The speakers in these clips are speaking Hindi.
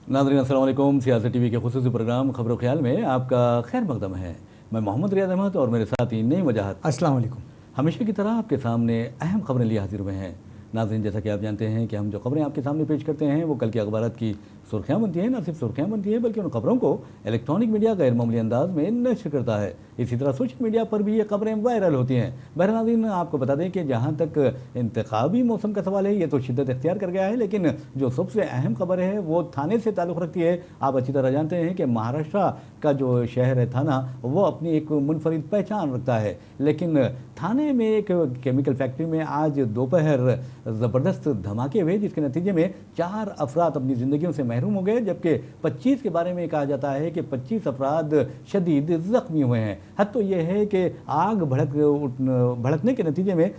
नाज़रीन अस्सलाम वालेकुम। सियासत टीवी के खुसूसी प्रोग्राम खबर ख्याल में आपका खैर मकदम है। मैं मोहम्मद रियाज अहमद और मेरे साथी नईम वजाहत। अस्सलाम वालेकुम। हमेशा की तरह आपके सामने अहम खबरें लिए हाजिर हुए हैं। नाज़रीन, जैसा कि आप जानते हैं कि हम जो खबरें आपके सामने पेश करते हैं वो कल की अखबारात की सुर्खियाँ बनती हैं। न सिर्फ सुर्खियाँ बनती हैं बल्कि उन खबरों को इलेक्ट्रॉनिक मीडिया गैर मामूली अंदाज में नशर करता है। इसी तरह सोशल मीडिया पर भी ये खबरें वायरल होती हैं। बहरहाल नाज़रीन, आपको बता दें कि जहाँ तक इंतखाबी मौसम का सवाल है ये तो शिद्दत इख्तियार कर गया है, लेकिन जो सबसे अहम खबर है वो थाने से ताल्लुक़ रखती है। आप अच्छी तरह जानते हैं कि महाराष्ट्र का जो शहर है थाना, वो अपनी एक मुनफरिद पहचान रखता है। लेकिन थाने में एक केमिकल फैक्ट्री में आज दोपहर ज़बरदस्त धमाके हुए, जिसके नतीजे में 4 अफराद अपनी ज़िंदगियों से महरूम हो गए, जबकि 25 के बारे में कहा जाता है कि 25 अफराद शदीद ज़ख्मी हुए हैं। हद तो यह है कि आग भड़कने के नतीजे में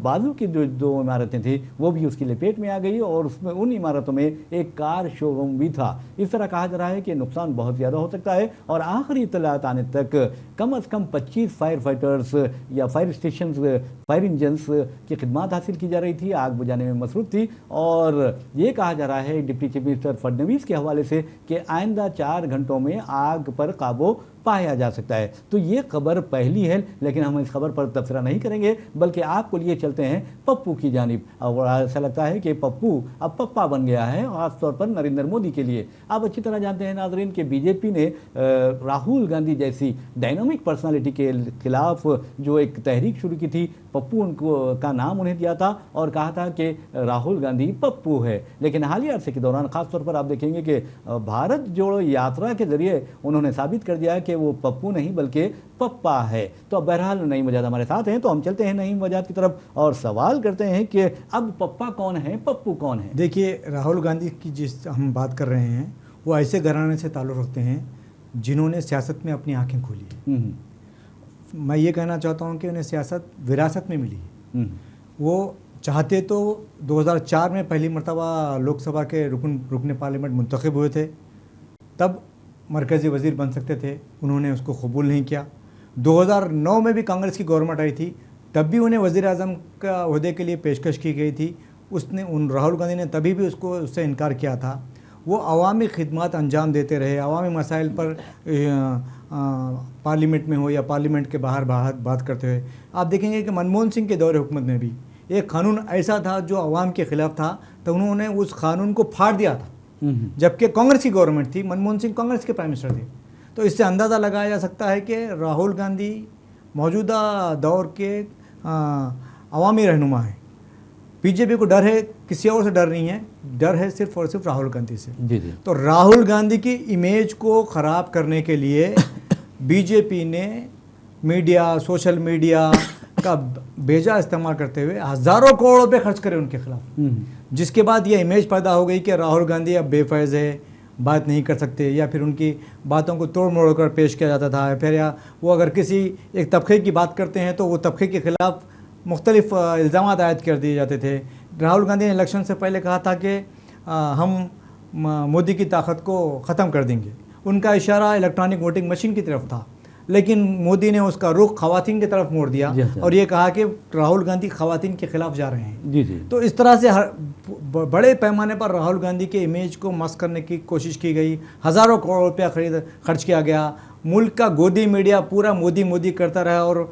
बाजू की जो 2 इमारतें थी वो भी उसकी लपेट में आ गई और उसमें उन इमारतों में एक कार शोरूम भी था। इस तरह कहा जा रहा है कि नुकसान बहुत ज़्यादा हो सकता है और आखिरी इत्तलात आने तक कम अज़ कम 25 फायर फाइटर्स या फायर स्टेशन फायर इंजन्स की खिदमत हासिल की जा रही थी, आग बुझाने में मसरूफ़ थी। और ये कहा जा रहा है डिप्टी चीफ मिनिस्टर फडणवीस के हवाले से कि आइंदा 4 घंटों में आग पर काबू पाया जा सकता है। तो ये खबर पहली है, लेकिन हम इस खबर पर तबसरा नहीं करेंगे बल्कि आपको लिए चलते हैं पप्पू की जानिब। और ऐसा लगता है कि पप्पू अब पप्पा बन गया है, खासतौर पर नरेंद्र मोदी के लिए। आप अच्छी तरह जानते हैं नाजरीन कि बीजेपी ने राहुल गांधी जैसी डायनामिक पर्सनालिटी के खिलाफ जो एक तहरीक शुरू की थी, पप्पू उनको का नाम उन्हें दिया था और कहा था कि राहुल गांधी पप्पू है। लेकिन हालिया अरसे के दौरान खासतौर पर आप देखेंगे कि भारत जोड़ो यात्रा के जरिए उन्होंने साबित कर दिया कि वो पप्पू नहीं बल्कि पप्पा है। तो अब बहरहाल नईम वजाहत हमारे साथ हैं, तो हम चलते हैं नईम वजाहत की तरफ और सवाल करते हैं कि अब पप्पा कौन है, पप्पू कौन है। देखिए, राहुल गांधी की जिस हम बात कर रहे हैं वो ऐसे घराने से ताल्लुक़ रखते हैं जिन्होंने सियासत में अपनी आंखें खोली। मैं ये कहना चाहता हूँ कि उन्हें सियासत विरासत में मिली है। वो चाहते तो 2004 में पहली मरतबा लोकसभा के रुकने पार्लियामेंट मुंतखब हुए थे, तब मरकज़ी वज़ीर बन सकते थे, उन्होंने उसको कबूल नहीं किया। 2009 में भी कांग्रेस की गवर्नमेंट आई थी, तब भी उन्हें वज़ीर आज़म का ओहदे के लिए पेशकश की गई थी। राहुल गांधी ने तभी भी उससे इनकार किया था। वो अवामी खिदमत अंजाम देते रहे, अवामी मसाइल पर पार्लियामेंट में हो या पार्लियामेंट के बाहर बात करते हुए। आप देखेंगे कि मनमोहन सिंह के दौरे हुकूमत में भी एक कानून ऐसा था जो अवाम के ख़िलाफ़ था, तो उन्होंने उस कानून को फाड़ दिया था, जबकि कांग्रेस की गवर्नमेंट थी, मनमोहन सिंह कांग्रेस के प्राइम मिनिस्टर थे। तो इससे अंदाज़ा लगाया जा सकता है कि राहुल गांधी मौजूदा दौर के अवामी रहनुमा हैं। बीजेपी को डर है, किसी और से डर नहीं है, डर है सिर्फ और सिर्फ राहुल गांधी से। जी जी। तो राहुल गांधी की इमेज को ख़राब करने के लिए बीजेपी ने मीडिया, सोशल मीडिया का बेजा इस्तेमाल करते हुए हज़ारों करोड़ रुपए खर्च करे उनके खिलाफ, जिसके बाद ये इमेज पैदा हो गई कि राहुल गांधी अब बेफैज़ है, बात नहीं कर सकते, या फिर उनकी बातों को तोड़ मोड़ कर पेश किया जाता था। फिर या वो अगर किसी एक तबके की बात करते हैं तो वो तबके के ख़िलाफ़ मुख्तलिफ इल्ज़ाम आयद कर दिए जाते थे। राहुल गांधी ने इलेक्शन से पहले कहा था कि हम मोदी की ताकत को ख़त्म कर देंगे। उनका इशारा इलेक्ट्रॉनिक वोटिंग मशीन की तरफ था, लेकिन मोदी ने उसका रुख ख़वातीन की तरफ मोड़ दिया और ये कहा कि राहुल गांधी ख़वातीन के ख़िलाफ़ जा रहे हैं। जी जी। तो इस तरह से बड़े पैमाने पर राहुल गांधी के इमेज को मस्क करने की कोशिश की गई। हज़ारों करोड़ रुपया खर्च किया गया। मुल्क का गोदी मीडिया पूरा मोदी मोदी करता रहा और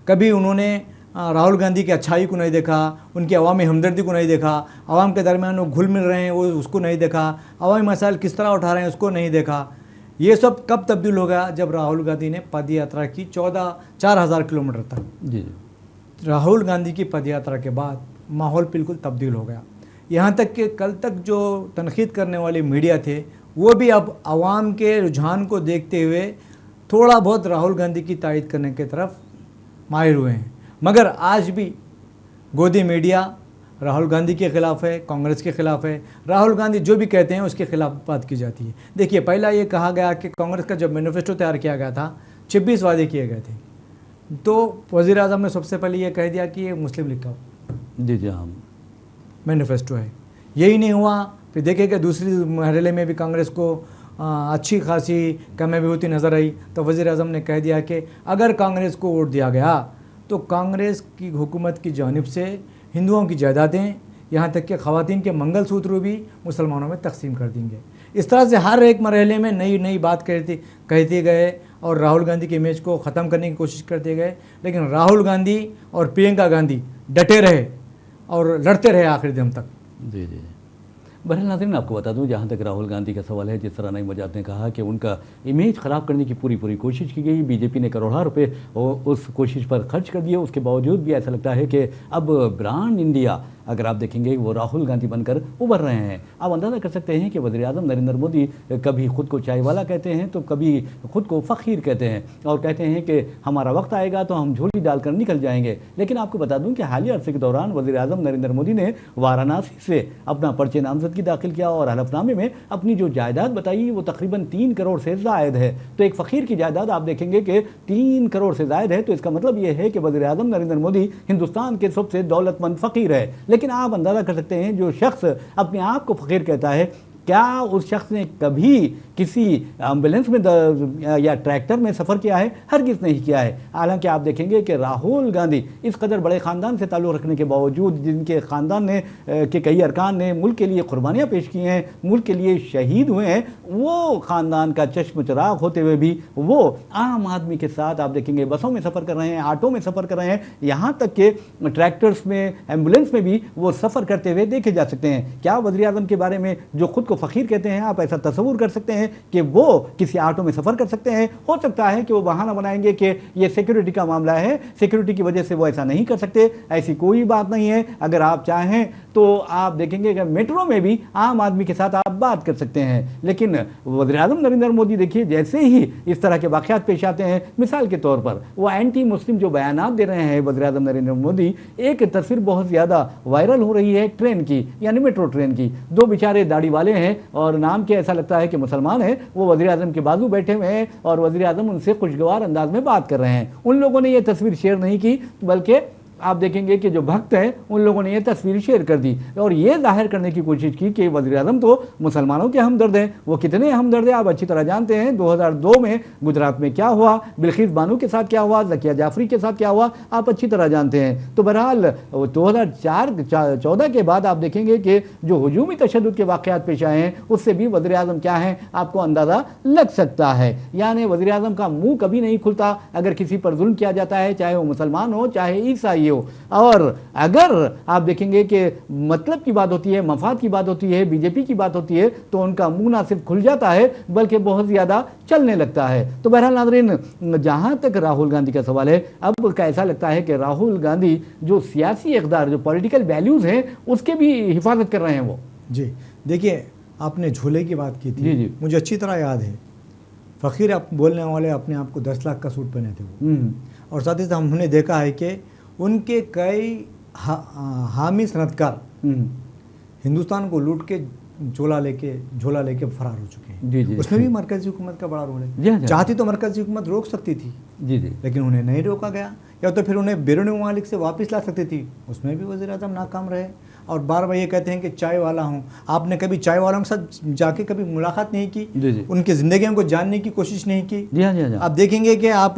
कभी उन्होंने राहुल गांधी की अच्छाई को नहीं देखा, उनकी अवामी हमदर्दी को नहीं देखा, अवाम के दरमियान वो घुल मिल रहे हैं वो उसको नहीं देखा, अवामी मसाइल किस तरह उठा रहे हैं उसको नहीं देखा। ये सब कब तब्दील हो गया? जब राहुल गांधी ने पद यात्रा की 4,000 किलोमीटर तक। जी। राहुल गांधी की पद यात्रा के बाद माहौल बिल्कुल तब्दील हो गया। यहाँ तक कि कल तक जो तनकीद करने वाले मीडिया थे वो भी अब आवाम के रुझान को देखते हुए थोड़ा बहुत राहुल गांधी की तायद करने की तरफ माहिर हुए हैं। मगर आज भी गोदी मीडिया राहुल गांधी के ख़िलाफ़ है, कांग्रेस के ख़िलाफ़ है। राहुल गांधी जो भी कहते हैं उसके ख़िलाफ़ बात की जाती है। देखिए, पहला ये कहा गया कि कांग्रेस का जब मैनिफेस्टो तैयार किया गया था 26 वादे किए गए थे, तो वज़ीर आज़म ने सबसे पहले ये कह दिया कि ये मुस्लिम लीग का जी जी हाँ मैनिफेस्टो है। यही नहीं हुआ, फिर देखें कि दूसरी मरहले में भी कांग्रेस को अच्छी खासी कामयाबी होती नज़र आई, तो वज़ीर आज़म ने कह दिया कि अगर कांग्रेस को वोट दिया गया तो कांग्रेस की हुकूमत की जानिब से हिंदुओं की जायदादें, यहाँ तक कि ख़वातीन के मंगलसूत्र भी मुसलमानों में तकसीम कर देंगे। इस तरह से हर एक मरहले में नई नई बात कहते गए और राहुल गांधी की इमेज को ख़त्म करने की कोशिश करते गए। लेकिन राहुल गांधी और प्रियंका गांधी डटे रहे और लड़ते रहे आखिरी दम तक। जी जी। बहरहाल नाज़रीन, आपको बता दूं, जहाँ तक राहुल गांधी का सवाल है, जिस तरह नईम वजाहत ने कहा कि उनका इमेज ख़राब करने की पूरी कोशिश की गई, बीजेपी ने करोड़ों रुपए उस कोशिश पर खर्च कर दिए, उसके बावजूद भी ऐसा लगता है कि अब ब्रांड इंडिया अगर आप देखेंगे वो राहुल गांधी बनकर उभर रहे हैं। आप अंदाज़ा कर सकते हैं कि वज़ीर-ए-आज़म नरेंद्र मोदी कभी खुद को चाय वाला कहते हैं तो कभी खुद को फ़कीर कहते हैं और कहते हैं कि हमारा वक्त आएगा तो हम झोली डालकर निकल जाएंगे। लेकिन आपको बता दूं कि हालिया अरसे के दौरान वज़ीर-ए-आज़म नरेंद्र मोदी ने वाराणसी से अपना पर्चे नामजदगी दाखिल किया और हलफनामे में अपनी जो जायदाद बताई वो तकरीबन 3 करोड़ से ज़ायद है। तो एक फ़कीर की जायदाद आप देखेंगे कि 3 करोड़ से ज़ायद है, तो इसका मतलब ये है कि वज़ीर-ए-आज़म नरेंद्र मोदी हिंदुस्तान के सबसे दौलतमंद फ़कीर है। लेकिन आप अंदाज़ा कर सकते हैं, जो शख्स अपने आप को फ़कीर कहता है, क्या उस शख्स ने कभी किसी एम्बुलेंस में या ट्रैक्टर में सफ़र किया है? हरगिज़ नहीं किया है। हालांकि आप देखेंगे कि राहुल गांधी इस कदर बड़े ख़ानदान से ताल्लुक़ रखने के बावजूद, जिनके ख़ानदान ने के कई अरकान ने मुल्क के लिए कुर्बानियाँ पेश की हैं, मुल्क के लिए शहीद हुए हैं, वो ख़ानदान का चश्म चिराग होते हुए भी वो आम आदमी के साथ आप देखेंगे बसों में सफ़र कर रहे हैं, ऑटो में सफ़र कर रहे हैं, यहाँ तक कि ट्रैक्टर्स में, एम्बुलेंस में भी वो सफ़र करते हुए देखे जा सकते हैं। क्या वज़ीर-ए-आज़म के बारे में जो खुद को फ़कीर कहते हैं, आप ऐसा तस्वुर कर सकते हैं कि वो किसी ऑटो में सफ़र कर सकते हैं? हो सकता है कि वो बहाना बनाएंगे कि ये सिक्योरिटी का मामला है, सिक्योरिटी की वजह से वो ऐसा नहीं कर सकते। ऐसी कोई बात नहीं है। अगर आप चाहें तो आप देखेंगे कि मेट्रो में भी आम आदमी के साथ आप बात कर सकते हैं। लेकिन वज़ीर-ए-आज़म नरेंद्र मोदी देखिए, जैसे ही इस तरह के वाक़यात पेश आते हैं, मिसाल के तौर पर वो एंटी मुस्लिम जो बयानात दे रहे हैं वज़ीर-ए-आज़म नरेंद्र मोदी, एक तस्वीर बहुत ज़्यादा वायरल हो रही है ट्रेन की, यानी मेट्रो ट्रेन की। 2 बेचारे दाढ़ी वाले हैं और नाम के ऐसा लगता है कि मुसलमान है, वो वज़ीर-ए-आज़म के बाजू बैठे हुए हैं और वज़ीर-ए-आज़म उनसे खुशगवार अंदाज में बात कर रहे हैं। उन लोगों ने ये तस्वीर शेयर नहीं की, बल्कि आप देखेंगे कि जो भक्त हैं उन लोगों ने ये तस्वीर शेयर कर दी और ये जाहिर करने की कोशिश की कि वज़ीर-ए-आज़म तो मुसलमानों के हमदर्द हैं। वो कितने हमदर्द हैं आप अच्छी तरह जानते हैं। 2002 में गुजरात में क्या हुआ, बिल्किस बानो के साथ क्या हुआ, ज़किया जाफ़री के साथ क्या हुआ, आप अच्छी तरह जानते हैं। तो बहरहाल 2014 के बाद आप देखेंगे कि जो हुजूमी तशद्दुद के वाक़यात पेश आए हैं, उससे भी वज़ीर-ए-आज़म क्या हैं आपको अंदाज़ा लग सकता है। यानी वज़ीर-ए-आज़म का मुँह कभी नहीं खुलता अगर किसी पर जुल्म किया जाता है, चाहे वो मुसलमान हो चाहे ईसाई हो। और अगर आप देखेंगे कि मतलब की बात होती है, मफाद की बात होती है, बीजेपी की बात होती है, तो उनका मुंह ना सिर्फ खुल जाता है बल्कि बहुत ज़्यादा चलने लगता है। तो बहरहाल नाज़रीन, जहाँ तक राहुल गांधी का सवाल है, अब का ऐसा लगता है कि राहुल गांधी जो सियासी इक़्तिदार, जो पॉलिटिकल वैल्यूज़ हैं, उसके भी हिफाजत कर रहे हैं वो। जी देखिए, आपने झूले की बात की थी। जी। मुझे अच्छी तरह याद है, फ़कीर आप बोलने वाले अपने आप को 10 लाख का सूट पहने थे वो। और साथ ही साथ हमने देखा है कि उनके कई हामी सनतकार हिंदुस्तान को लूट के झोला लेके फरार हो चुके हैं। जी। उसमें भी मरकज़ी हुकूमत का बड़ा रोल है। चाहती तो मरकज़ी हुकूमत रोक सकती थी, जी, लेकिन उन्हें नहीं रोका गया, या तो फिर उन्हें बैरून ममालिक से वापस ला सकती थी, उसमें भी वज़ीर-ए-आज़म नाकाम रहे। और बार बार ये कहते हैं कि चाय वाला हूँ। आपने कभी चाय वालों के साथ जाके कभी मुलाकात नहीं की? जी। उनकी ज़िंदगियों को जानने की कोशिश नहीं की? जी हाँ। आप देखेंगे कि आप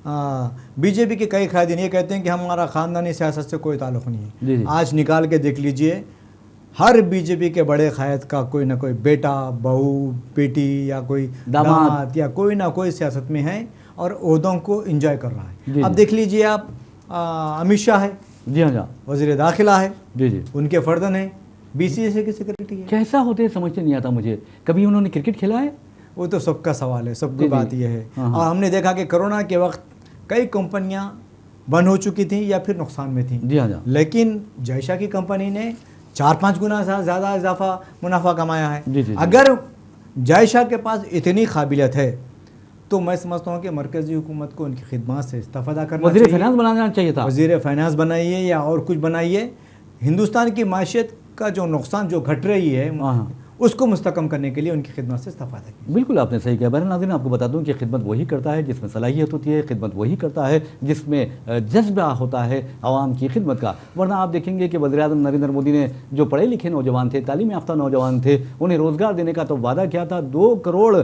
बीजेपी के कई कायदीन ये कहते हैं कि हमारा ख़ानदानी सियासत से कोई ताल्लुक़ नहीं है। जी। आज निकाल के देख लीजिए, हर बीजेपी के बड़े कायद का कोई ना कोई बेटा, बहू, बेटी या कोई दामाद या कोई ना कोई सियासत में है और ओहदों को एंजॉय कर रहा है। अब देख लीजिए आप, अमित शाह है, जी हाँ, वज़ीर दाखिला है, जी, उनके फर्जन है, BCSA की सेक्रेटरी है। कैसा होते हैं समझ नहीं आता मुझे। कभी उन्होंने क्रिकेट खेला है? वो तो सबका सवाल है, सबकी बात यह है। और हमने देखा कि कोरोना के वक्त कई कंपनियां बंद हो चुकी थी या फिर नुकसान में थी। जी हाँ। लेकिन जयशा की कंपनी ने 4-5 गुना ज़्यादा इजाफा मुनाफा कमाया है। जी। अगर जयशा के पास इतनी काबिलियत है तो मैं समझता हूँ कि मरकज़ी हुकूमत को उनकी खिदमत से इस्तेफादा करना चाहिए। वज़ीर फाइनेंस बनाना चाहिए था। वज़ीर फाइनेंस बनाइए या और कुछ बनाइए। हिंदुस्तान की माशियत का जो नुकसान जो घट रही है उसको मुस्तकम करने के लिए उनकी खिदमत से इस्तेफादा किया। बिल्कुल आपने सही कहा। बहरहाल नाज़रीन, आपको बता दूं कि खिदमत वही करता है जिसमें सलाहियत होती है, खिदमत वही करता है जिसमें जज्बा होता है आवाम की खिदमत का। वरना आप देखेंगे कि वज़ीर-ए-आज़म नरेंद्र मोदी ने जो पढ़े लिखे नौजवान थे, तालीम याफ्ता नौजवान थे, उन्हें रोज़गार देने का तो वादा किया था। 2 करोड़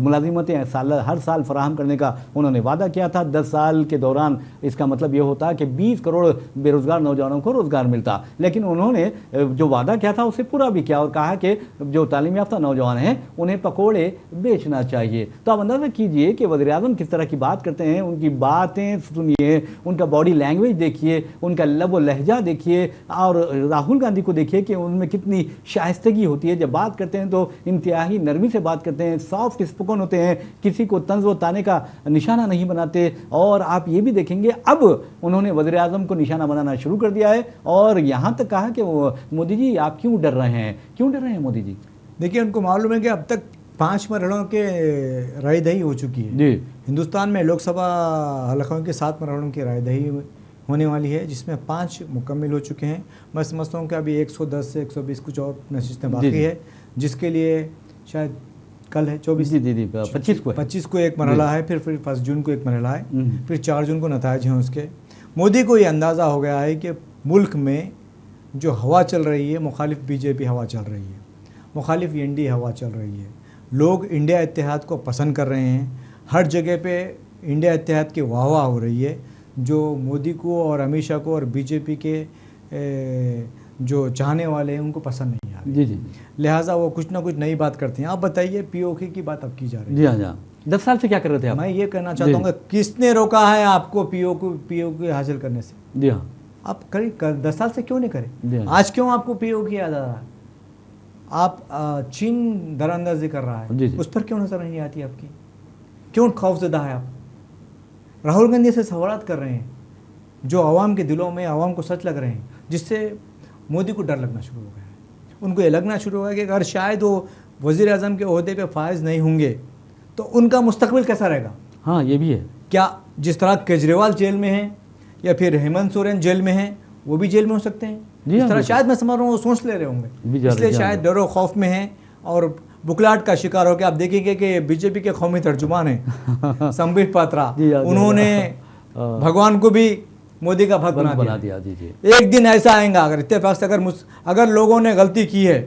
मुलाजिमतें हर साल फराहम करने का उन्होंने वादा किया था। 10 साल के दौरान इसका मतलब ये होता कि 20 करोड़ बेरोज़गार नौजवानों को रोज़गार मिलता। लेकिन उन्होंने जो वादा किया था उसे पूरा भी किया और कहा कि जो तालीम याफ्ता नौजवान हैं उन्हें पकोड़े बेचना चाहिए। तो आप अंदाज़ा कीजिए कि वज़ीर-ए-आज़म किस तरह की बात करते हैं, उनकी बातें सुनिए, उनका बॉडी लैंग्वेज देखिए, उनका लब व लहजा देखिए, और राहुल गांधी को देखिए कि उनमें कितनी शाइस्तगी होती है। जब बात करते हैं तो इंतहाई नरमी से बात करते हैं, सॉफ्ट स्पोकन होते हैं, किसी को तंज़ व ताने का निशाना नहीं बनाते। और आप ये भी देखेंगे अब उन्होंने वज़ीर-ए-आज़म को निशाना बनाना शुरू कर दिया है और यहाँ तक कहा कि मोदी जी आप क्यों डर रहे हैं, क्यों डर रहे हैं मोदी जी? देखिए, उनको मालूम है कि अब तक 5 मरहलों के रायदही हो चुकी है जी। हिंदुस्तान में लोकसभा हलकों के 7 मरहलों की रायदही होने वाली है, जिसमें 5 मुकम्मल हो चुके हैं। मैं समझता हूँ कि अभी 110 से 120 कुछ और नशिस्तें बाकी है, जिसके लिए शायद कल है 24 जी 25 को एक मरहला है, फिर 1 जून को एक मरहला है, फिर 4 जून को नताइज हैं उसके। मोदी को ये अंदाज़ा हो गया है कि मुल्क में जो हवा चल रही है, मुखालिफ बीजेपी हवा चल रही है, मुखालिफ एनडीए हवा चल रही है। लोग इंडिया इत्तेहाद को पसंद कर रहे हैं, हर जगह पे इंडिया इत्तेहाद की वाह वाह हो रही है, जो मोदी को और अमित शाह को और बीजेपी के जो चाहने वाले हैं उनको पसंद नहीं आ रही। जी। लिहाजा वो कुछ ना कुछ नई बात करते हैं। आप बताइए, पीओके की बात अब की जा रही है। जी हाँ। 10 साल से क्या कर रहे थे आप? मैं ये कहना चाहता हूँ, किसने रोका है आपको पीओके हासिल करने से? जी हाँ। आप करें 10 साल से क्यों नहीं करें? हाँ। आज क्यों आपको पीओके याद आ रहा है? आप चीन दरअंदाजी कर रहा है, जी। उस पर क्यों नजर नहीं आती आपकी? क्यों खौफजदा है आप? राहुल गांधी से सवालात कर रहे हैं जो आवाम के दिलों में आवाम को सच लग रहे हैं, जिससे मोदी को डर लगना शुरू हो गया है। उनको ये लगना शुरू हो गया कि अगर शायद वो वज़ीर आज़म के ओहदे पे फायज नहीं होंगे तो उनका मुस्तकबिल कैसा रहेगा। हाँ, ये भी है। क्या जिस तरह केजरीवाल जेल में है या फिर हेमंत सोरेन जेल में है, वो भी जेल में हो सकते हैं? इस तरह शायद मैं समझ रहा हूँ वो सोच ले रहे होंगे, इसलिए शायद डरो खौफ में हैं और बुकलाट का शिकार हो गया। आप देखेंगे कि बीजेपी के कौमी तर्जुमान हैं संबित पात्रा, उन्होंने भगवान को भी मोदी का भक्त बना दिया। जी। एक दिन ऐसा आएगा, अगर इत्तेफाक से अगर लोगों ने गलती की है,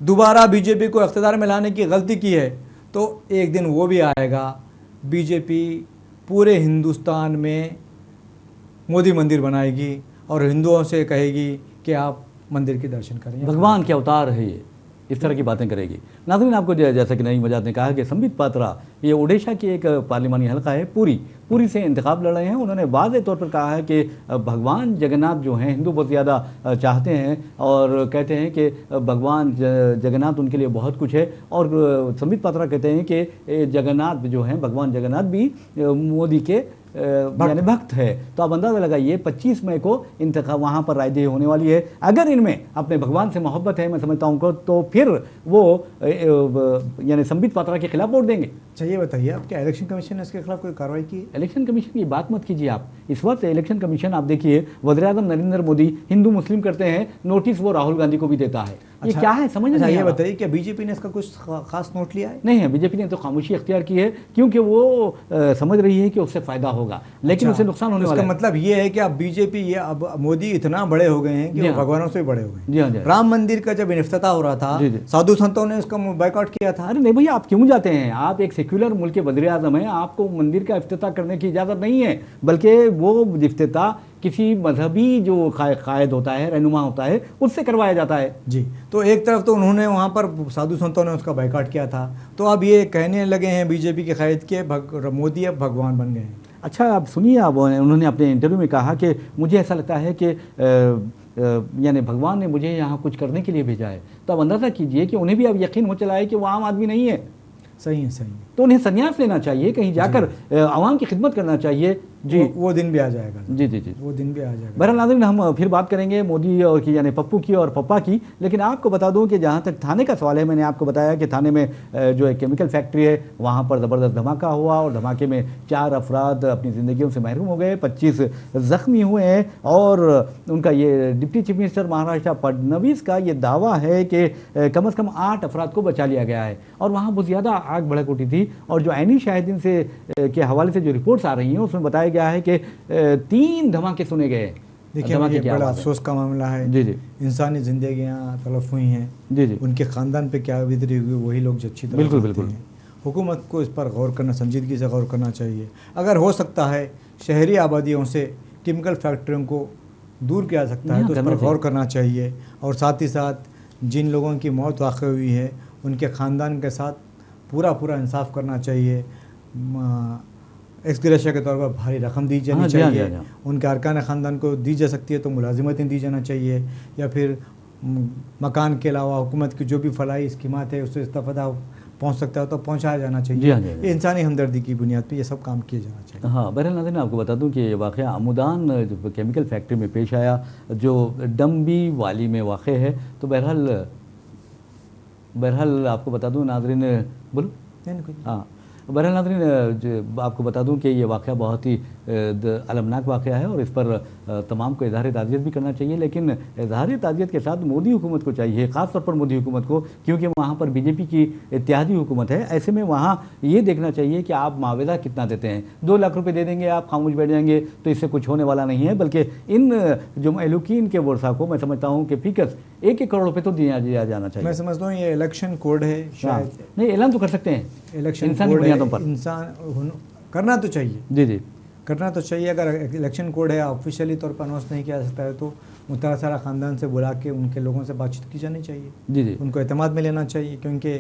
दोबारा बीजेपी को इख्तियार में लाने की गलती की है, तो एक दिन वो भी आएगा, बीजेपी पूरे हिंदुस्तान में मोदी मंदिर बनाएगी और हिंदुओं से कहेगी कि आप मंदिर के दर्शन करें। भगवान के अवतार है ये, इस तरह की बातें करेगी। नाज़रीन, आपको जैसा कि नई मजाद ने कहा कि संबित पात्रा ये ओडिशा की एक पार्लिमानी हल्का है, पूरी से इंतखाब लड़ रहे हैं। उन्होंने वाज़े तौर पर कहा है कि भगवान जगन्नाथ जो हैं हिंदू बहुत ज़्यादा चाहते हैं और कहते हैं कि भगवान जगन्नाथ उनके लिए बहुत कुछ है। और संबित पात्रा कहते हैं कि जगन्नाथ जो हैं, भगवान जगन्नाथ भी मोदी के यानी भक्त है। तो आप अंदाज़ा लगाइए 25 मई को इंतखाब वहाँ पर रायदही होने वाली है। अगर इनमें अपने भगवान से मोहब्बत है, मैं समझता हूँ को, तो फिर वो यानी संबित पात्रा के खिलाफ वोट देंगे। चाहिए बताइए, आप क्या इलेक्शन कमीशन ने इसके खिलाफ कोई कार्रवाई की? इलेक्शन कमीशन की बात मत कीजिए आप। इस वक्त इलेक्शन कमीशन आप देखिए, वज़ीर-ए-आज़म नरेंद्र मोदी हिंदू मुस्लिम करते हैं, नोटिस वो राहुल गांधी को भी देता है। ये क्या है समझ नहीं। ये बताइए, क्या बीजेपी ने इसका कुछ खास नोट लिया है? नहीं है, बीजेपी ने तो खामोशी अख्तियार की है, क्योंकि वो समझ रही है कि उससे फायदा होगा, लेकिन उससे नुकसान होने वाला है। इसका मतलब ये है कि अब बीजेपी, ये अब मोदी इतना बड़े हो गए हैं कि वो भगवानों से भी बड़े हो गए। जी हाँ। राम मंदिर का जब इफ्तिताह हो रहा था, साधु संतों ने उसका बायकॉट किया था। अरे नहीं भैया, आप क्यों जाते हैं? आप एक सेक्युलर मुल्क के वज़ीर-ए-आज़म हैं, आपको मंदिर का इफ्तिताह करने की इजाज़त नहीं है, बल्कि वो इफ्तिताह किसी मजहबी जो कायद होता है, रहनुमा होता है, उससे करवाया जाता है। जी, तो एक तरफ तो उन्होंने वहाँ पर साधु संतों ने उसका बायकॉट किया था, तो अब ये कहने लगे हैं बीजेपी के कायद के मोदी अब भगवान बन गए हैं। अच्छा, आप सुनिए, अब उन्होंने अपने इंटरव्यू में कहा कि मुझे ऐसा लगता है कि यानी भगवान ने मुझे यहाँ कुछ करने के लिए भेजा है। तो अब अंदाज़ा कीजिए कि उन्हें भी अब यकीन हो चला है कि वो आम आदमी नहीं है। सही है। तो उन्हें संन्यास लेना चाहिए, कहीं जाकर आवाम की खिदमत करना चाहिए। जी वो दिन भी आ जाएगा। जी जी जी, वो दिन भी आ जाएगा। बहरहाल नाज़रीन, हम फिर बात करेंगे मोदी और की, यानी पप्पू की और पप्पा की। लेकिन आपको बता दूं कि जहां तक थाने का सवाल है, मैंने आपको बताया कि थाने में जो एक केमिकल फैक्ट्री है वहां पर ज़बरदस्त धमाका हुआ और धमाके में 4 अफराद अपनी ज़िंदगियों से महरूम हो गए, 25 ज़ख्मी हुए हैं। और उनका ये deputy chief minister Maharashtra Fadnavis का ये दावा है कि कम से कम 8 अफराद को बचा लिया गया है। और वहाँ बहुत ज़्यादा आग भड़क उठी थी। और जो ऐनी शाहिदीन से के हवाले से जो रिपोर्ट्स आ रही हैं उसमें बताया गया है कि 3 धमाके सुने गए। देखिए, ये बड़ा अफसोस का मामला है। जी जी, इंसानी जिंदगियां तलफ हुई हैं। जी जी, उनके ख़ानदान पे क्या गुजरी हुई वही लोग अच्छी तरह बिल्कुल जानते बिल्कुल। हैं। हुकूमत को इस पर गौर करना, संजीदगी से गौर करना चाहिए। अगर हो सकता है शहरी आबादियों से केमिकल फैक्ट्रियों को दूर किया सकता है तो इस पर गौर करना चाहिए। और साथ ही साथ जिन लोगों की मौत वाक़ हुई है उनके ख़ानदान के साथ पूरा इंसाफ करना चाहिए। एक्सग्रेशिया के तौर पर भारी रकम दी जानी चाहिए। उनके अरकान ख़ानदान को दी जा सकती है तो मुलाजिमतें दी जाना चाहिए, या फिर मकान के अलावा हुकूमत की जो भी फलाही स्कीमात है उससे इस्तेफ़ादा पहुँच सकता है तो पहुँचाया जाना चाहिए। ये इंसानी हमदर्दी की बुनियाद पे ये सब काम किए जाना चाहिए। हाँ, बहरहाल नाज़रीन, आपको बता दूं कि ये वाक़या अमुदान केमिकल फैक्ट्री में पेश आया जो डम्बी वाली में वाक़ है। तो बहरहाल आपको बता दूं नाज़रीन, बोलो। हाँ, बहरहाल नाज़रीन, आपको बता दूं कि ये वाक़या बहुत ही अलमनाक वाक़या है और इस पर तमाम को इज़हार ताज़ियत भी करना चाहिए। लेकिन इज़हार ताज़ियत के साथ मोदी हुकूमत को चाहिए, ख़ास तौर पर मोदी हुकूमत को, क्योंकि वहाँ पर बीजेपी की इत्तेहादी हुकूमत है। ऐसे में वहाँ ये देखना चाहिए कि आप मुआवजा कितना देते हैं। 2 लाख रुपये दे देंगे, आप खामोश बैठ जाएंगे तो इससे कुछ होने वाला नहीं है। बल्कि इन जो महलूकीन के वर्षा को मैं समझता हूँ कि फ़िकस 1-1 करोड़ रुपये तो दिया जाना चाहिए। मैं समझता हूँ ये इलेक्शन कोड है शायद। नहीं, ऐलान तो कर सकते हैं, इलेक्शन कोड इंसान करना तो चाहिए। जी जी, करना तो चाहिए। अगर इलेक्शन कोड है ऑफिशियली तौर पर अनाउंस नहीं किया जा सकता है तो मुतासरा ख़ानदान से बुला के उनके लोगों से बातचीत की जानी चाहिए। जी जी, उनको एतमाद में लेना चाहिए, क्योंकि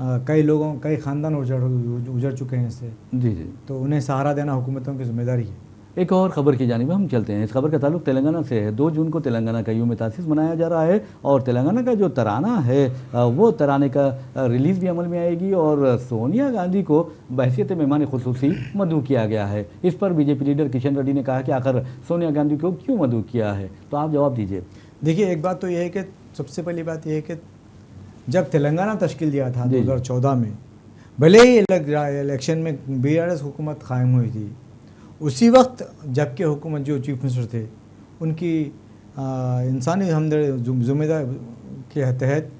कई ख़ानदान उजड़ चुके हैं इससे। जी जी, तो उन्हें सहारा देना हुकूमतों की जिम्मेदारी है। एक और ख़बर की जानिब हम चलते हैं। इस खबर का ताल्लुक तेलंगाना से है। 2 जून को तेलंगाना का यूम तासीस मनाया जा रहा है और तेलंगाना का जो तराना है वो तराने का रिलीज़ भी अमल में आएगी और सोनिया गांधी को बहैसियत मेहमान खुसूसी मदऊ किया गया है। इस पर बीजेपी लीडर किशन रेड्डी ने कहा कि आखिर सोनिया गांधी को क्यों मदऊ किया है, तो आप जवाब दीजिए। देखिए, एक बात तो यह है कि सबसे पहली बात यह है कि जब तेलंगाना तश्कील दिया था 2014 में, भले ही इलेक्शन में BRS हुकूमत कायम हुई थी, उसी वक्त जबकि हुकूमत जो चीफ मिनिस्टर थे उनकी इंसानी जिम्मेदारी के तहत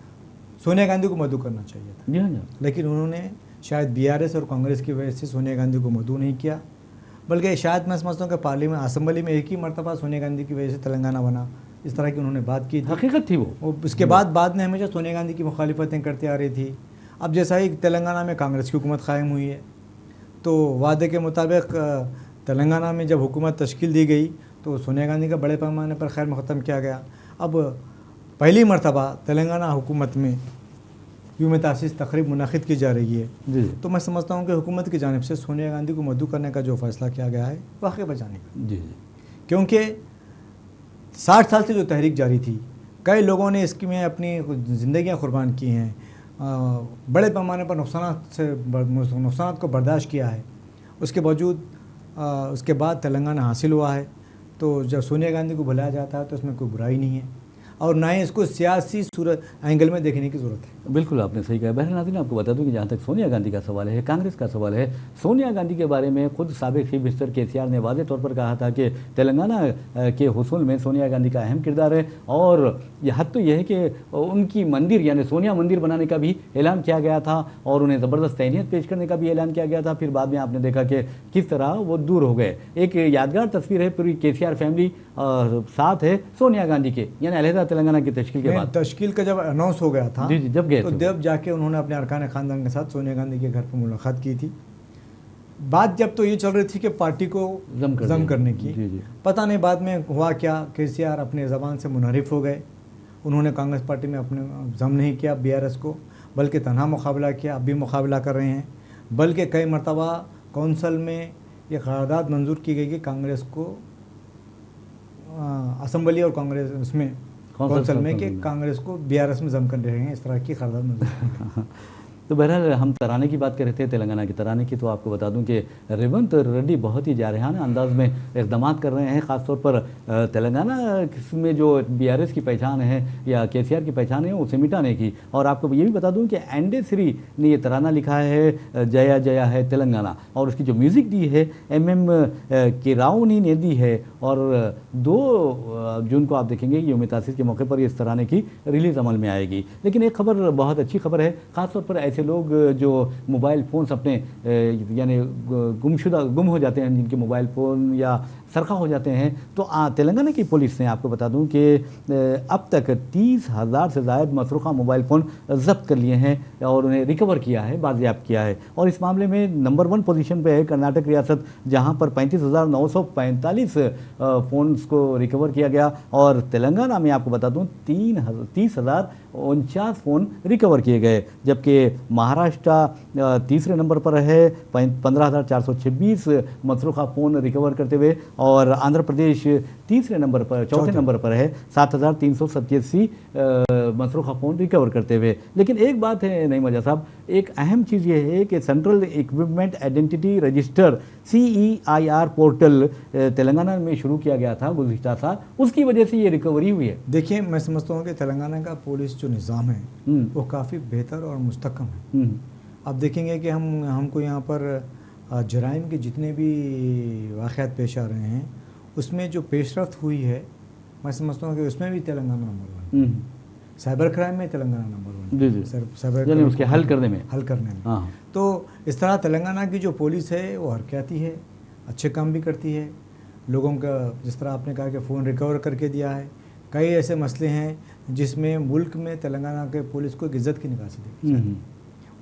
सोनिया गांधी को मदऊ करना चाहिए था। लेकिन उन्होंने शायद BRS और कांग्रेस की वजह से सोनिया गांधी को मदऊ नहीं किया, बल्कि शायद मैं समझता हूँ कि पार्लियामेंट असम्बली में एक ही मरतबा सोनिया गांधी की वजह से तेलंगाना बना, इस तरह की उन्होंने बात की थी। हकीकत थी वो। उसके बाद में हमेशा सोनिया गांधी की मुखालिफतें करते आ रही थी। अब जैसा ही तेलंगाना में कांग्रेस की हुकूमत कायम हुई है तो वादे के मुताबिक तेलंगाना में जब हुकूमत तश्कील दी गई तो सोनिया गांधी का बड़े पैमाने पर खैर ख़त्म किया गया। अब पहली मरतबा तेलंगाना हुकूमत में यूम तासीस तकरीब मुनक़िद की जा रही है जी। तो मैं समझता हूँ कि हुकूमत की जानिब से सोनिया गांधी को मदऊ करने का जो फ़ैसला किया गया है वाक़ई बचाने का। जी, क्योंकि 60 साल से जो तहरीक जारी थी, कई लोगों ने इसमें अपनी ज़िंदगियाँ कुर्बान की हैं, बड़े पैमाने पर नुकसान को बर्दाश्त किया है। उसके बाद तेलंगाना हासिल हुआ है। तो जब सोनिया गांधी को बुलाया जाता है तो इसमें कोई बुराई नहीं है और ना ही इसको सियासी सूरत एंगल में देखने की ज़रूरत है। बिल्कुल आपने सही कहा। बहरहाल नाज़रीन, आपको बता दूं कि जहाँ तक सोनिया गांधी का सवाल है, कांग्रेस का सवाल है, सोनिया गांधी के बारे में खुद साबिक़ चीफ मिनिस्टर KCR ने वाज़ेह तौर पर कहा था कि तेलंगाना के हुसूल में सोनिया गांधी का अहम किरदार है। और यह हद तो यह है कि उनकी मंदिर यानी सोनिया मंदिर बनाने का भी ऐलान किया गया था और उन्हें ज़बरदस्त तहनीत पेश करने का भी ऐलान किया गया था। फिर बाद में आपने देखा कि किस तरह वो दूर हो गए। एक यादगार तस्वीर है पूरी KCR फैमिली साथ है सोनिया गांधी के, यानी अलहदा तेलंगाना की तश्कील के बाद। तश्कील का जब अनाउंस हो गया था, जी जी, जब गए तो जब जाके उन्होंने अपने अरकान ख़ानदान के साथ सोनिया गांधी के घर पर मुलाकात की थी। बात जब तो ये चल रही थी कि पार्टी को जम करने की। जी जी। पता नहीं बाद में हुआ क्या, KCR अपने ज़बान से मुनहरिफ हो गए। उन्होंने कांग्रेस पार्टी में अपने जम नहीं किया BRS को, बल्कि तनहा मुकाबला किया। अब भी मुकाबला कर रहे हैं, बल्कि कई मरतबा कौंसल में ये करारदाद मंजूर की गई कि कांग्रेस को असम्बली और कांग्रेस उसमें कौंसल में कि कांग्रेस को BRS में जम कर रहे हैं, इस तरह की करारदाद मंजूर तो बहरहाल हम तराने की बात कर रहे थे, तेलंगाना के तराने की, तो आपको बता दूं कि रेवंत रेड्डी बहुत ही जारहाना अंदाज में इक़दाम कर रहे हैं, ख़ासतौर पर तेलंगाना में जो बीआरएस की पहचान है या केसीआर की पहचान है उसे मिटाने की। और आपको ये भी बता दूं कि एंडे श्री ने ये तराना लिखा है, जया जया है तेलंगाना, और उसकी जो म्यूज़िक दी है MM के रावनी ने दी है। और 2 जून को आप देखेंगे यौम तासीस के मौके पर इस तराने की रिलीज़ अमल में आएगी। लेकिन एक खबर, बहुत अच्छी खबर है, ख़ासतौर पर ऐसे लोग जो मोबाइल फ़ोन्स अपने यानी गुम हो जाते हैं, जिनके मोबाइल फ़ोन या सरखा हो जाते हैं, तो तेलंगाना की पुलिस ने, आपको बता दूं कि अब तक 30,000 से ज़ायद मसरूक़ा मोबाइल फ़ोन जब्त कर लिए हैं और उन्हें रिकवर किया है, बाजियाब किया है। और इस मामले में नंबर 1 पोजीशन पे है कर्नाटक रियासत, जहां पर 35,945 फ़ोन्स को रिकवर किया गया। और तेलंगाना में आपको बता दूं 30,49 फ़ोन रिकवर किए गए, जबकि महाराष्ट्र तीसरे नंबर पर है 15,426 मसरूक़ा फ़ोन रिकवर करते हुए, और आंध्र प्रदेश तीसरे नंबर पर, चौथे नंबर पर है 7,387 मसरूक़ा फ़ोन रिकवर करते हुए। लेकिन एक बात है नईम वजह साहब, एक अहम चीज़ ये है कि central equipment identity register CEIR portal Telangana में शुरू किया गया था गुज़िश्ता साल, उसकी वजह से ये रिकवरी हुई है। देखिए, मैं समझता हूँ कि तेलंगाना का पुलिस जो निज़ाम है वो काफ़ी बेहतर और मुस्तकम है। आप देखेंगे कि हमको यहाँ पर जराइम के जितने भी वाक़यात पेश आ रहे हैं, उसमें जो पेशरफ्त हुई है, मैं समझता हूँ कि उसमें भी तेलंगाना नंबर 1, साइबर क्राइम में तेलंगाना नंबर 1, जी जी, साइबर यानी उसके हल करने में। हाँ। तो इस तरह तेलंगाना की जो पुलिस है वो हरकती है, अच्छे काम भी करती है। लोगों का, जिस तरह आपने कहा कि फ़ोन रिकवर करके दिया है, कई ऐसे मसले हैं जिसमें मुल्क में तेलंगाना के पुलिस को एक इज़्ज़त की निगाह से देखी,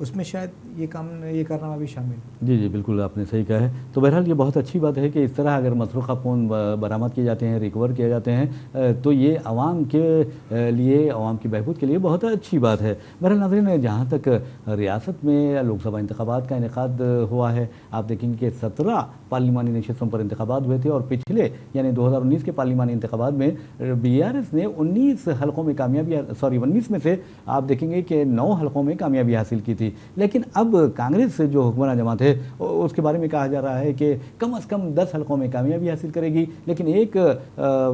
उसमें शायद ये कारनामा भी शामिल है। जी जी, बिल्कुल आपने सही कहा है। तो बहरहाल ये बहुत अच्छी बात है कि इस तरह अगर मसरूक़ा फ़ोन बरामद किए जाते हैं, रिकवर किए जाते हैं, तो ये आवाम के लिए, आवाम की बहबूद के लिए बहुत अच्छी बात है। बहरहाल नाज़रीन, जहाँ तक रियासत में लोकसभा इंतखाबात का इनेकाद हुआ है, आप देखेंगे कि 17 पार्लिमानी नशिस्तों पर इंतखाबात हुए थे, और पिछले यानी 2019 के पार्लिमानी इंतखाबात में BRS ने 19 हलकों में कामयाबी, 19 में से आप देखेंगे कि 9 हलकों में कामयाबी हासिल की थी। लेकिन अब कांग्रेस जो हुक्मरान जमात है उसके बारे में कहा जा रहा है कि कम से कम 10 हलकों में कामयाबी हासिल करेगी। लेकिन एक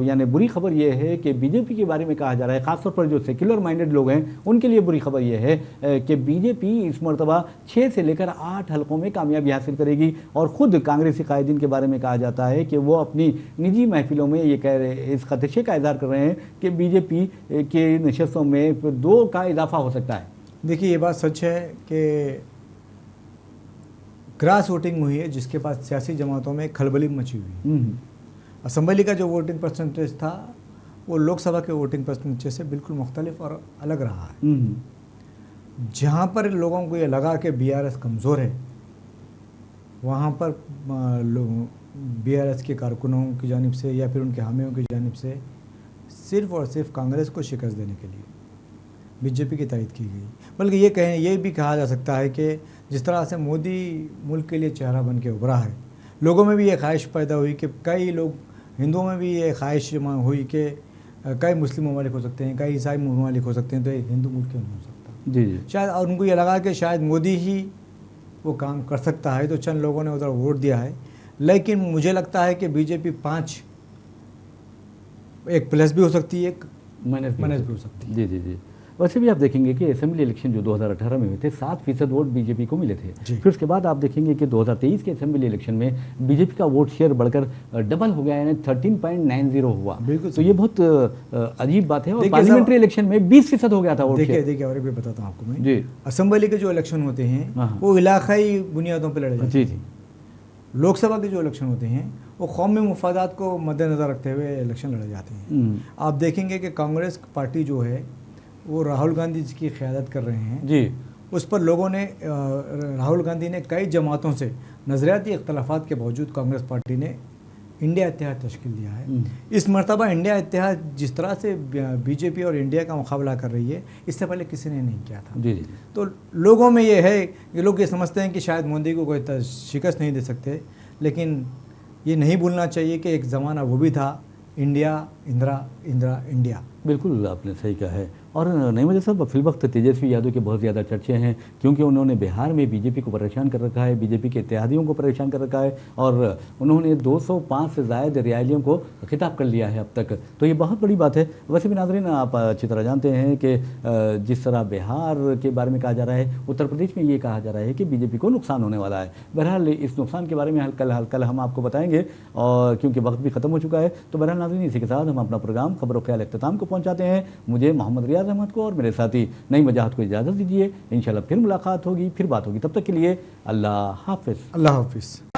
यानी बुरी खबर यह है कि बीजेपी के बारे में कहा जा रहा है, ख़ासतौर पर जो सेक्युलर माइंडेड लोग हैं उनके लिए बुरी खबर यह है कि बीजेपी इस मरतबा 6 से लेकर 8 हलकों में कामयाबी हासिल करेगी। और ख़ुद कांग्रेसी कायदीन के बारे में कहा जाता है कि वो अपनी निजी महफिलों में ये कह रहे, इस खदशे का इज़हार कर रहे हैं कि बीजेपी के नशस्तों में 2 का इजाफा हो सकता है। देखिए, ये बात सच है कि क्रॉस वोटिंग हुई है, जिसके बाद सियासी जमातों में खलबली मची हुई। असम्बली का जो वोटिंग परसेंटेज था वो लोकसभा के वोटिंग परसेंटेज से बिल्कुल मुख्तलिफ और अलग रहा है। जहाँ पर लोगों को ये लगा कि BRS कमज़ोर है, वहाँ पर BRS के कारकुनों की जानिब से या फिर उनके हामियों की जानिब से सिर्फ़ और सिर्फ कांग्रेस को शिकस्त देने के लिए बीजेपी की तायद की गई। बल्कि ये भी कहा जा सकता है कि जिस तरह से मोदी मुल्क के लिए चेहरा बन के उभरा है, लोगों में भी ये ख्वाहिश पैदा हुई कि कई लोग, हिंदुओं में भी ये ख्वाहिश हुई कि कई मुस्लिम ममालिक हो सकते हैं, कई ईसाई ममालिक हो सकते हैं, तो एक हिंदू मुल्क क्यों नहीं हो सकता। जी। शायद और उनको ये लगा कि शायद मोदी ही वो काम कर सकता है, तो चंद लोगों ने उधर वोट दिया है। लेकिन मुझे लगता है कि बीजेपी 5 एक प्लस भी हो सकती है, एक माइनस भी हो सकती है। जी जी जी। वैसे भी आप देखेंगे कि असेंबली इलेक्शन जो 2018 में हुए थे 7% वोट बीजेपी को मिले थे। फिर उसके बाद आप देखेंगे कि 2023 के असेंबली इलेक्शन में बीजेपी का वोट शेयर बढ़कर डबल हो गया, यानी 13.90 हुआ। तो ये बहुत अजीब बात है। और पार्लियामेंट्री इलेक्शन में 20% हो गया था वोट शेयर। देखिए, और भी बताता हूँ आपको मैं जी। असेंबली के जो इलेक्शन होते हैं वो इलाकाई बुनियादों पर लड़े जाते हैं। जी। लोकसभा के जो इलेक्शन होते हैं वो कौमी मुफादात को मद्देनज़र रखते हुए इलेक्शन लड़े जाते हैं। आप देखेंगे कि कांग्रेस पार्टी जो है वो राहुल गांधी जी की क़यादत कर रहे हैं जी। उस पर लोगों ने, राहुल गांधी ने कई जमातों से नज़रियाती इख्तलाफात के बावजूद कांग्रेस पार्टी ने इंडिया इत्तेहाद तश्कील दिया है। इस मरतबा इंडिया इत्तेहाद जिस तरह से बीजेपी और इंडिया का मुकाबला कर रही है, इससे पहले किसी ने नहीं किया था। जी जी। तो लोगों में ये है कि लोग ये समझते हैं कि शायद मोदी को कोई शिकस्त नहीं दे सकते, लेकिन ये नहीं भूलना चाहिए कि एक ज़माना वो भी था, इंडिया इंदिरा इंडिया। बिल्कुल आपने सही कहा है। और नहीं वजह साहब फिलवक्त तेजस्वी यादव के बहुत ज़्यादा चर्चे हैं, क्योंकि उन्होंने बिहार में बीजेपी को परेशान कर रखा है, बीजेपी के इत्तेहादियों को परेशान कर रखा है, और उन्होंने 205 से ज़ायद रैलियों को खिताब कर लिया है अब तक। तो ये बहुत बड़ी बात है। वैसे भी नाज़रीन, आप अच्छी तरह जानते हैं कि जिस तरह बिहार के बारे में कहा जा रहा है, उत्तर प्रदेश में ये कहा जा रहा है कि बीजेपी को नुकसान होने वाला है। बहरहाल इस नुकसान के बारे में कल हम आपको बताएंगे, और क्योंकि वक्त भी ख़त्म हो चुका है। तो बहरहाल नाज़रीन, इसी के साथ हम अपना प्रोग्राम खबर ख्याल इख्तिताम को पहुँचाते हैं। मुझे मोहम्मद रियाज अहमद को और मेरे साथी नईम वजाहत को इजाज़त दीजिए। इंशाल्लाह फिर मुलाकात होगी, फिर बात होगी। तब तक के लिए अल्लाह हाफ़िज़। अल्लाह हाफिज़।